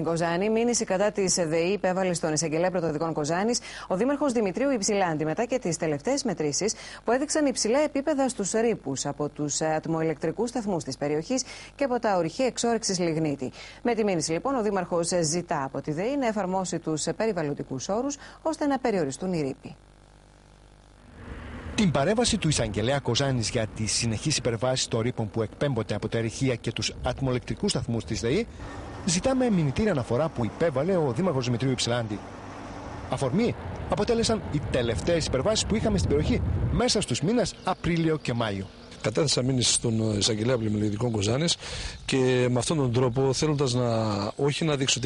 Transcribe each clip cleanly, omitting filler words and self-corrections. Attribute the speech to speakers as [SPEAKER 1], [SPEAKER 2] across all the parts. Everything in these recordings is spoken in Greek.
[SPEAKER 1] στην Κοζάνη. Μήνυση κατά της ΔΕΗ υπέβαλε στον εισαγγελέα πρωτοδικών Κοζάνης ο δήμαρχος Δημητρίου Υψηλάντη μετά και τις τελευταίες μετρήσεις που έδειξαν υψηλά επίπεδα στους ρήπους από τους ατμοελεκτρικούς σταθμούς της περιοχής και από τα ορυχεία εξόρυξης λιγνίτη. Με τη μήνυση, λοιπόν, ο δήμαρχος ζητά από τη ΔΕΗ να εφαρμόσει τους περιβαλλοντικούς όρους ώστε να περιοριστούν οι ρήποι.
[SPEAKER 2] Την παρέμβαση του εισαγγελέα Κοζάνης για τις συνεχείς υπερβάσεις των ρήπων που εκπέμπονται από τα ορυχεία και τους ατμοελεκτρικούς σταθμούς της ΔΕΗ, ζητάμε μηνυτήρια αναφορά που υπέβαλε ο δήμαρχος Δημητρίου Υψηλάντη. Αφορμή αποτέλεσαν οι τελευταίες υπερβάσεις που είχαμε στην περιοχή μέσα στους μήνες Απρίλιο και Μάιο.
[SPEAKER 3] Κατέθεσα μήνυση στον εισαγγελέα πλημμυρικών Κοζάνης και με αυτόν τον τρόπο, θέλοντας όχι να δείξω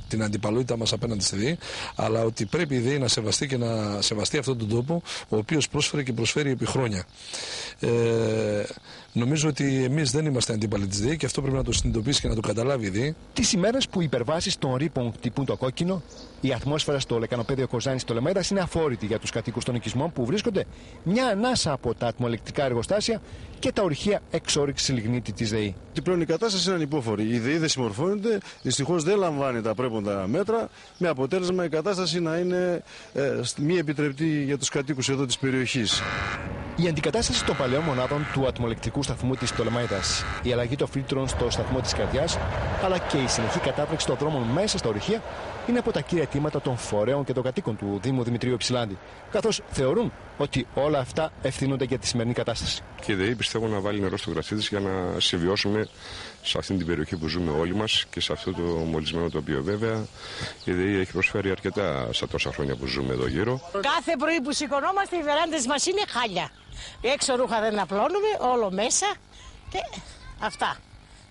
[SPEAKER 3] την αντιπαλότητα μας απέναντι στη ΔΕΗ, αλλά ότι πρέπει η ΔΕΗ να σεβαστεί και να σεβαστεί αυτόν τον τόπο, ο οποίος πρόσφερε και προσφέρει επί χρόνια. Νομίζω ότι εμείς δεν είμαστε αντίπαλοι της ΔΕΗ και αυτό πρέπει να το συνειδητοποιήσει και να το καταλάβει η ΔΕΗ.
[SPEAKER 2] Τις ημέρες που οι υπερβάσεις των ρήπων χτυπούν το κόκκινο, η ατμόσφαιρα στο λεκανοπέδιο Κοζάνης στο Λεμέδας είναι αφόρητη για τους κατοίκους των οικισμών που βρίσκονται μια ανάσα από τα ατμοελεκτρικά εργοστάσια και τα ορυχεία εξόρυξης λιγνίτη της ΔΕΗ.
[SPEAKER 4] Πλέον η κατάσταση είναι ανυπόφορη. Η ΔΕΗ δεν συμμορφώνεται, δυστυχώς δεν λαμβάνει τα πρέποντα μέτρα, με αποτέλεσμα η κατάσταση να είναι μη επιτρεπτή για τους κατοίκους εδώ της περιοχής.
[SPEAKER 2] Η αντικατάσταση των παλαιών μονάδων του ατμοελεκτρικού σταθμού της Πτολεμαΐδας, η αλλαγή των φίλτρων στο σταθμό της Καρδιάς, αλλά και η συνεχή κατάπληξη των δρόμων μέσα στα ορυχεία είναι από τα κύρια αιτήματα των φορέων και των κατοίκων του Δήμου Δημητρίου Υψηλάντη, καθώς θεωρούν ότι όλα αυτά ευθύνονται για τη σημερινή κατάσταση.
[SPEAKER 5] Και η ΔΕΗ πιστεύω να βάλει νερό στο κρασί της για να συμβιώσουμε σε αυτήν την περιοχή που ζούμε όλοι μας και σε αυτό το μολυσμένο τοπίο. Βέβαια, η ΔΕΗ έχει προσφέρει αρκετά στα τόσα χρόνια που ζούμε εδώ γύρω.
[SPEAKER 6] Κάθε πρωί που σηκωνόμαστε, οι βεράντες μας είναι χάλια. Έξω ρούχα δεν απλώνουμε, όλο μέσα και αυτά.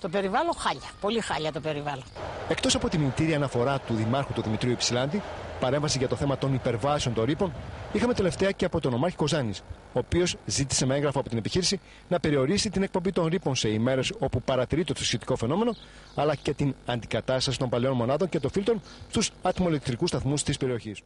[SPEAKER 6] Το περιβάλλον χάλια, πολύ χάλια το περιβάλλον.
[SPEAKER 2] Εκτός από τη μηνυτήρια αναφορά του Δημάρχου του Δημητρίου Υψηλάντη, παρέμβαση για το θέμα των υπερβάσεων των ρήπων, είχαμε τελευταία και από τον Ομάρχη Κοζάνης, ο οποίος ζήτησε με έγγραφο από την επιχείρηση να περιορίσει την εκπομπή των ρήπων σε ημέρες όπου παρατηρείται το σχετικό φαινόμενο, αλλά και την αντικατάσταση των παλαιών μονάδων και των φίλτρων στους ατμοελεκτρικούς σταθμούς της περιοχής.